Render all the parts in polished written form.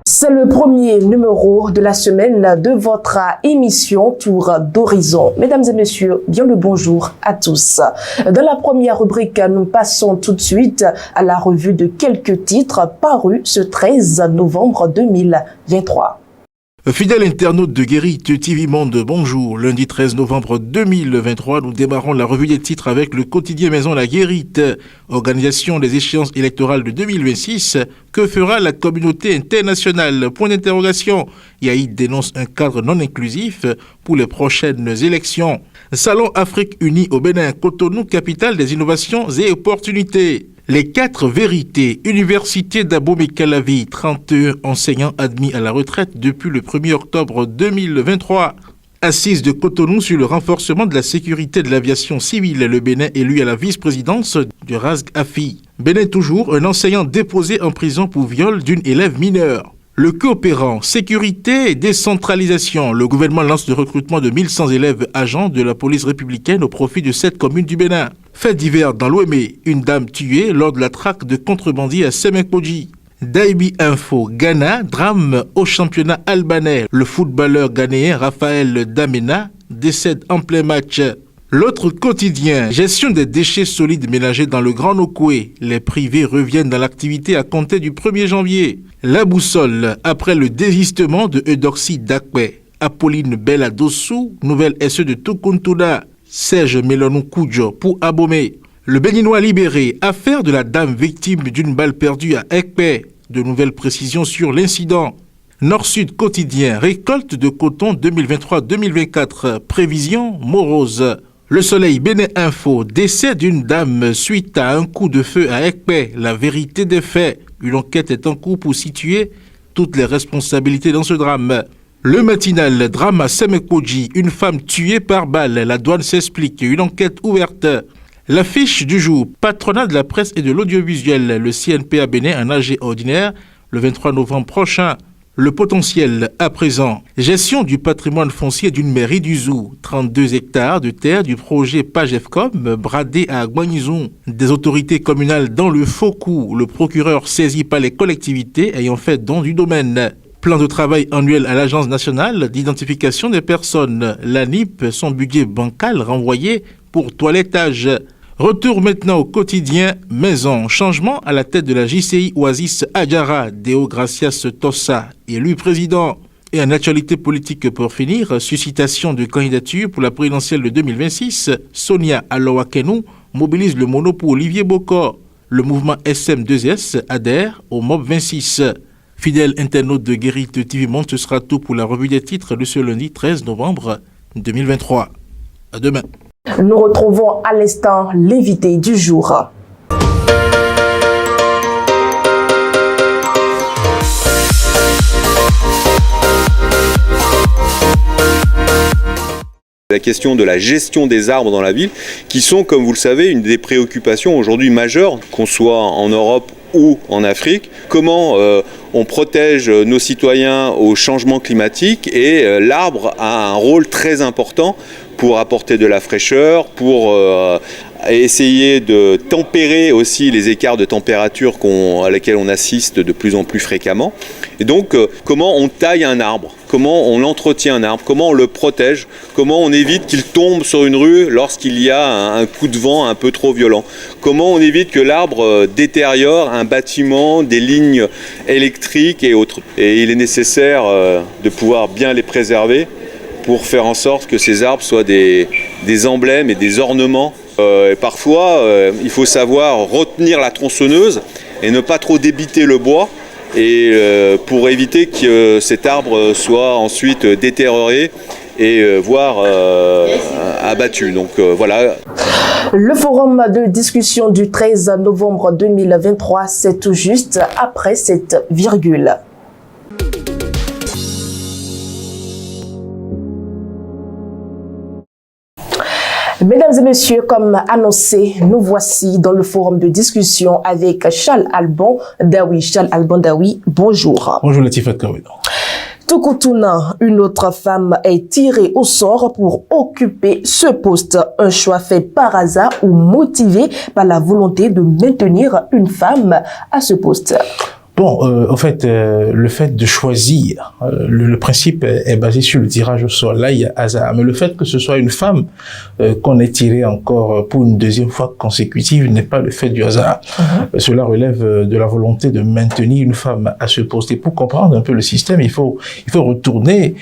C'est le premier numéro de la semaine de votre émission Tour d'Horizon. Mesdames et messieurs, bien le bonjour à tous. Dans la première rubrique, nous passons tout de suite à la revue de quelques titres parus ce 13 novembre 2023. Fidèle internaute de Guérite TV Monde, bonjour. Lundi 13 novembre 2023, nous démarrons la revue des titres avec le quotidien Maison La Guérite. Organisation des échéances électorales de 2026. Que fera la communauté internationale? Point d'interrogation. Yaïd dénonce un cadre non inclusif pour les prochaines élections. Salon Afrique Unie au Bénin, Cotonou, capitale des innovations et opportunités. Les 4 vérités. Université d'Abomey-Calavi, 31 enseignants admis à la retraite depuis le 1er octobre 2023. Assise de Cotonou sur le renforcement de la sécurité de l'aviation civile, le Bénin élu à la vice-présidence du RASG-AFI. Bénin toujours, un enseignant déposé en prison pour viol d'une élève mineure. Le coopérant, sécurité et décentralisation. Le gouvernement lance le recrutement de 1100 élèves agents de la police républicaine au profit de 7 communes du Bénin. Fait divers dans l'Ouémé, une dame tuée lors de la traque de contrebandiers à Semenkoji. Daibi Info, Ghana, drame au championnat albanais. Le footballeur ghanéen Raphaël Damena décède en plein match. L'autre quotidien, gestion des déchets solides ménagers dans le Grand Nokoué. Les privés reviennent dans l'activité à compter du 1er janvier. La boussole, après le désistement de Eudoxie Dakwe. Apolline Bella Dossou, nouvelle SE de Tukuntuna. Serge Melonou Koudjo pour Abomey. Le Béninois libéré, affaire de la dame victime d'une balle perdue à Ekpe. De nouvelles précisions sur l'incident. Nord-Sud quotidien, récolte de coton 2023-2024, prévision morose. Le Soleil Bénin Info, décès d'une dame suite à un coup de feu à Ekpe, la vérité des faits. Une enquête est en cours pour situer toutes les responsabilités dans ce drame. Le matinal, drame à Semenkoji, une femme tuée par balle, la douane s'explique, une enquête ouverte. L'affiche du jour, patronat de la presse et de l'audiovisuel, le CNP à Bénin, un AG ordinaire, le 23 novembre prochain. Le potentiel à présent, gestion du patrimoine foncier d'une mairie du Zou, 32 hectares de terre du projet PAGEFCOM bradé à Guanizon. Des autorités communales dans le faux coup, le procureur saisi par les collectivités ayant fait don du domaine. Plan de travail annuel à l'Agence nationale d'identification des personnes, l'ANIP, son budget bancal renvoyé pour toilettage. Retour maintenant au quotidien Maison. Changement à la tête de la JCI Oasis Adjara, Deo Gracias Tossa, élu président. Et en actualité politique pour finir, suscitation de candidature pour la présidentielle de 2026, Sonia Alowakenou mobilise le mono pour Olivier Bokor. Le mouvement SM2S adhère au MOB 26. Fidèle internaute de Guérite TV Monde, ce sera tout pour la revue des titres de ce lundi 13 novembre 2023. À demain. Nous retrouvons à l'instant l'invité du jour. La question de la gestion des arbres dans la ville, qui sont, comme vous le savez, une des préoccupations aujourd'hui majeures, qu'on soit en Europe ou en Afrique. Comment on protège nos citoyens au changement climatique, et l'arbre a un rôle très important pour apporter de la fraîcheur, pour essayer de tempérer aussi les écarts de température à lesquels on assiste de plus en plus fréquemment. Et donc, comment on taille un arbre, comment on entretient un arbre, comment on le protège, comment on évite qu'il tombe sur une rue lorsqu'il y a un coup de vent un peu trop violent, comment on évite que l'arbre détériore un bâtiment, des lignes électriques et autres. Et il est nécessaire de pouvoir bien les préserver pour faire en sorte que ces arbres soient des emblèmes et des ornements. Et parfois, il faut savoir retenir la tronçonneuse et ne pas trop débiter le bois, et pour éviter que cet arbre soit ensuite détérioré et voire abattu. Donc voilà. Le forum de discussion du 13 novembre 2023, c'est tout juste après cette virgule. Mesdames et messieurs, comme annoncé, nous voici dans le forum de discussion avec Charles Alban Daoui. Charles Alban Daoui, bonjour. Bonjour Latifat Kaweno. Tukuntuna, une autre femme est tirée au sort pour occuper ce poste. Un choix fait par hasard ou motivé par la volonté de maintenir une femme à ce poste. Bon, en fait, le fait de choisir, le principe est basé sur le tirage au sort. Là, il y a hasard. Mais le fait que ce soit une femme qu'on ait tirée encore pour une deuxième fois consécutive n'est pas le fait du hasard. Cela relève de la volonté de maintenir une femme à ce poste. Et pour comprendre un peu le système, il faut retourner,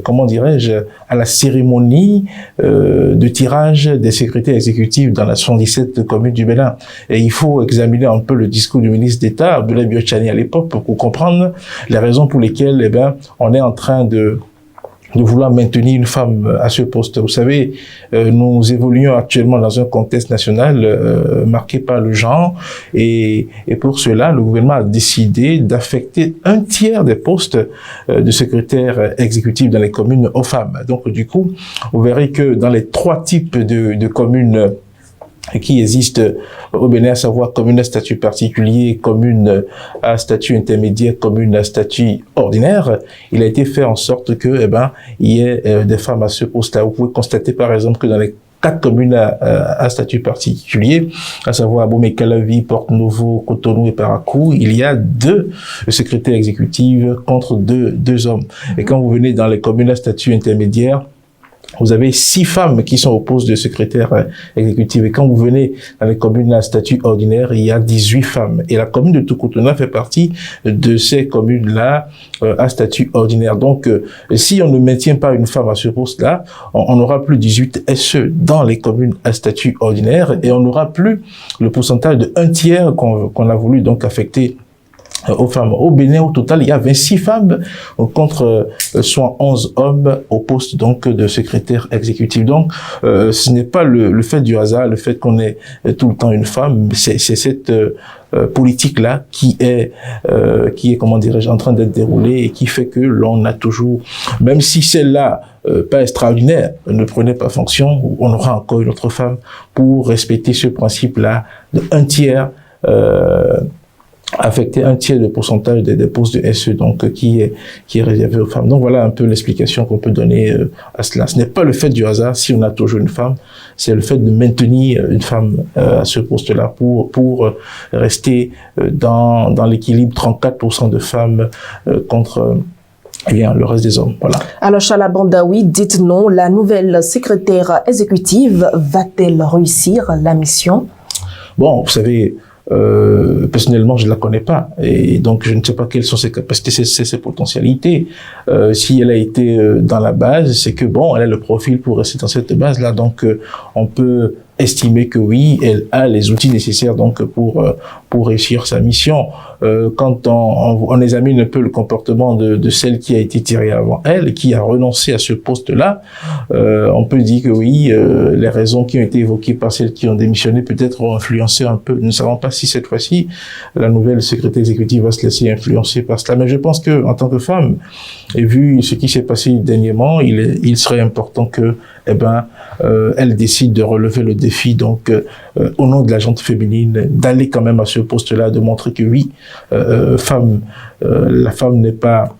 comment dirais-je, à la cérémonie de tirage des secrétaires exécutifs dans la 77 commune du Bénin. Et il faut examiner un peu le discours du ministre d'État, Abdoulaye Biotchani à l'époque, pour comprendre les raisons pour lesquelles, on est en train de vouloir maintenir une femme à ce poste. Vous savez, nous évoluons actuellement dans un contexte national marqué par le genre et pour cela, le gouvernement a décidé d'affecter un tiers des postes de secrétaire exécutif dans les communes aux femmes. Donc, du coup, vous verrez que dans les 3 types de communes qui existent au Bénin, à savoir commune à statut particulier, commune à statut intermédiaire, commune à statut ordinaire, il a été fait en sorte que, il y ait des femmes à ce poste-là. Vous pouvez constater par exemple que dans les 4 communes à statut particulier, à savoir Abomey-Calavi, Porte-Novo, Cotonou et Parakou, il y a 2 secrétaires exécutifs contre 2 hommes. Et quand vous venez dans les communes à statut intermédiaire, vous avez 6 femmes qui sont au poste de secrétaire exécutif. Et quand vous venez dans les communes à statut ordinaire, il y a 18 femmes. Et la commune de Toukoutona fait partie de ces communes-là à statut ordinaire. Donc, si on ne maintient pas une femme à ce poste-là, on n'aura plus 18 SE dans les communes à statut ordinaire et on n'aura plus le pourcentage de 1/3 qu'on a voulu donc affecter aux femmes. Au Bénin, au total, il y a 26 femmes contre soit 11 hommes au poste donc de secrétaire exécutif. Donc, ce n'est pas le fait du hasard, le fait qu'on ait tout le temps une femme, c'est cette politique-là qui est comment dirais-je en train d'être déroulée et qui fait que l'on a toujours, même si celle-là pas extraordinaire, ne prenait pas fonction, on aura encore une autre femme pour respecter ce principe-là de 1/3 affecter 1/3 de pourcentage des postes de SE, donc qui est réservé aux femmes. Donc voilà un peu l'explication qu'on peut donner à cela. Ce n'est pas le fait du hasard si on a toujours une femme, c'est le fait de maintenir une femme à ce poste-là pour rester dans l'équilibre 34% de femmes contre le reste des hommes. Voilà. Alors, Chala Bandaoui, dites-nous, la nouvelle secrétaire exécutive va-t-elle réussir la mission? Bon, vous savez, personnellement, je ne la connais pas. Et donc, je ne sais pas quelles sont ses capacités, ses potentialités. Si elle a été dans la base, c'est que, bon, elle a le profil pour rester dans cette base-là. Donc, on peut estimer que oui, elle a les outils nécessaires donc pour réussir sa mission. Quand on examine un peu le comportement de celle qui a été tirée avant elle, qui a renoncé à ce poste-là, on peut dire que oui, les raisons qui ont été évoquées par celles qui ont démissionné peut-être ont influencé un peu. Nous ne savons pas si cette fois-ci la nouvelle secrétaire exécutive va se laisser influencer par cela. Mais je pense que en tant que femme, et vu ce qui s'est passé dernièrement, il serait important que elle décide de relever le défi, donc au nom de la gente féminine, d'aller quand même à ce poste-là, de montrer que oui, la femme n'est pas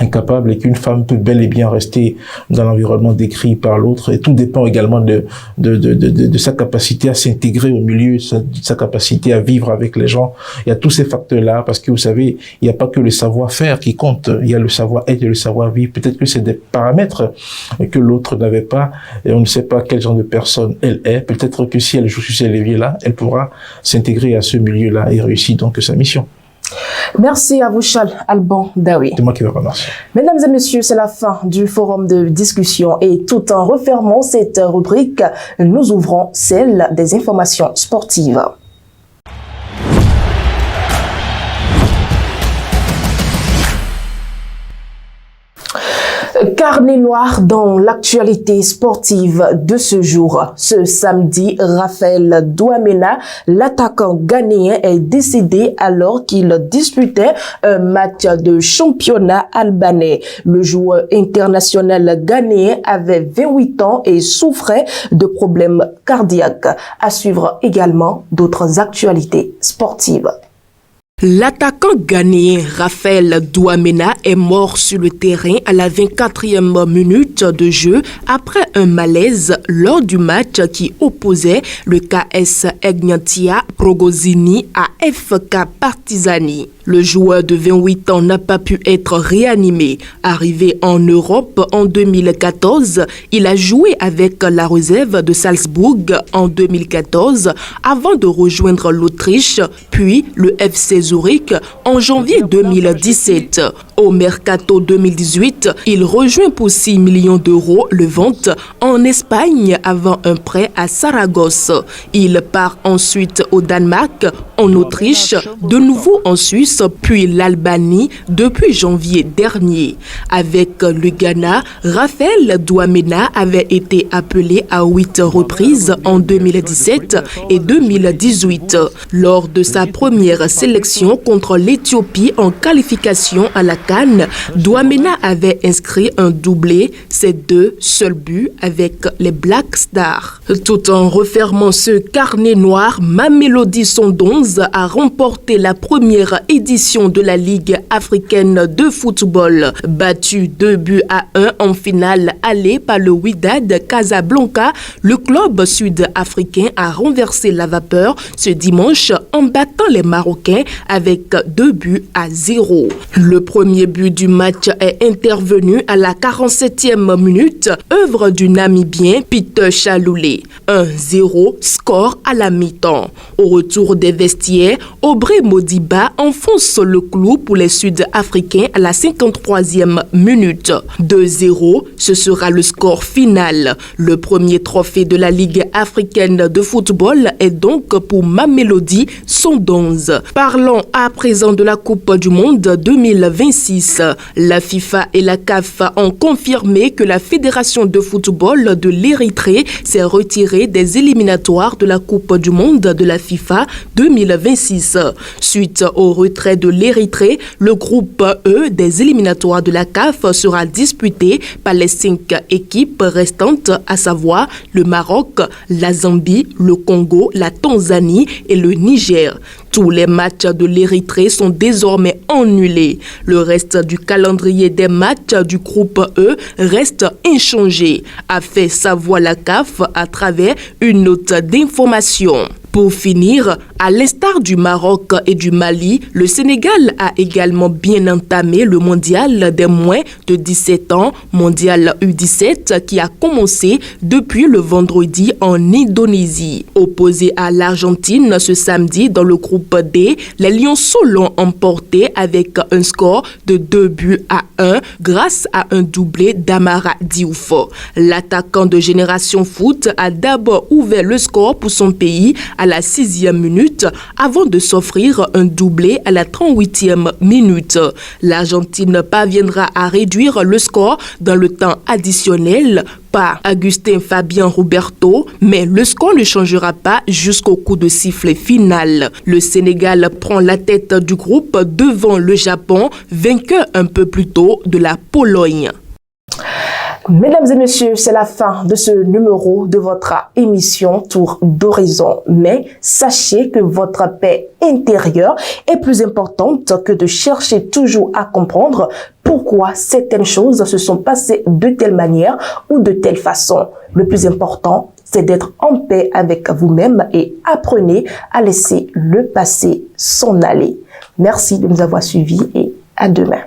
incapable et qu'une femme peut bel et bien rester dans l'environnement décrit par l'autre, et tout dépend également de sa capacité à s'intégrer au milieu, sa capacité à vivre avec les gens. Il y a tous ces facteurs-là, parce que vous savez, il n'y a pas que le savoir-faire qui compte, il y a le savoir-être et le savoir-vivre. Peut-être que c'est des paramètres que l'autre n'avait pas, et on ne sait pas quel genre de personne elle est. Peut-être que si elle joue sur ces leviers-là, elle pourra s'intégrer à ce milieu-là et réussir donc sa mission. Merci à vous, Chala Bandaoui. C'est moi qui vous remercie. Mesdames et messieurs, c'est la fin du forum de discussion et tout en refermant cette rubrique, nous ouvrons celle des informations sportives. Carnet noir dans l'actualité sportive de ce jour. Ce samedi, Raphaël Douamena, l'attaquant ghanéen, est décédé alors qu'il disputait un match de championnat albanais. Le joueur international ghanéen avait 28 ans et souffrait de problèmes cardiaques. À suivre également d'autres actualités sportives. L'attaquant ghanéen Raphaël Douamena est mort sur le terrain à la 24e minute de jeu après un malaise lors du match qui opposait le KS Egnatia Rogozini à FK Partizani. Le joueur de 28 ans n'a pas pu être réanimé. Arrivé en Europe en 2014, il a joué avec la réserve de Salzbourg en 2014 avant de rejoindre l'Autriche, puis le FC Zurich en janvier 2017. Au Mercato 2018, il rejoint pour 6 millions d'euros le Vente en Espagne avant un prêt à Saragosse. Il part ensuite au Danemark, en Autriche, de nouveau en Suisse, puis l'Albanie depuis janvier dernier. Avec le Ghana, Raphaël Douamena avait été appelé à 8 reprises en 2017 et 2018. Lors de sa première sélection contre l'Éthiopie en qualification à la CAN, Douamena avait inscrit un doublé, ses 2 seuls buts avec les Black Stars. Tout en refermant ce carnet noir, Mamelodi Sundowns a remporté la première édition de la Ligue africaine de football. Battu 2-1 en finale aller par le Wydad Casablanca, le club sud-africain a renversé la vapeur ce dimanche en battant les Marocains avec 2-0. Le premier but du match est intervenu à la 47e minute, œuvre du Namibien Peter Chaloulé. 1-0, score à la mi-temps. Au retour des vestiaires, Aubrey Modiba enfonce le clou pour les Sud-Africains à la 53e minute. 2-0, ce sera le score final. Le premier trophée de la Ligue africaine de football est donc pour Mamelodi Sundowns. Parlons à présent de la Coupe du Monde 2026. La FIFA et la CAF ont confirmé que la Fédération de football de l'Érythrée s'est retirée des éliminatoires de la Coupe du Monde de la FIFA 2026. Suite au retrait de l'Érythrée, le groupe E des éliminatoires de la CAF sera disputé par les 5 équipes restantes, à savoir le Maroc, la Zambie, le Congo, la Tanzanie et le Niger. Tous les matchs de l'Érythrée sont désormais annulés. Le reste du calendrier des matchs du groupe E reste inchangé, a fait savoir la CAF à travers une note d'information. Pour finir, à l'instar du Maroc et du Mali, le Sénégal a également bien entamé le mondial des moins de 17 ans, mondial U17, qui a commencé depuis le vendredi en Indonésie. Opposé à l'Argentine ce samedi dans le groupe D, les Lionceaux l'ont emporté avec un score de 2-1 grâce à un doublé d'Amara Diouf. L'attaquant de Génération Foot a d'abord ouvert le score pour son pays à la 6e minute avant de s'offrir un doublé à la 38e minute. L'Argentine parviendra à réduire le score dans le temps additionnel par Agustin Fabien Roberto, mais le score ne changera pas jusqu'au coup de sifflet final. Le Sénégal prend la tête du groupe devant le Japon, vainqueur un peu plus tôt de la Pologne. Mesdames et messieurs, c'est la fin de ce numéro de votre émission Tour d'Horizon. Mais sachez que votre paix intérieure est plus importante que de chercher toujours à comprendre pourquoi certaines choses se sont passées de telle manière ou de telle façon. Le plus important, c'est d'être en paix avec vous-même et apprenez à laisser le passé s'en aller. Merci de nous avoir suivis et à demain.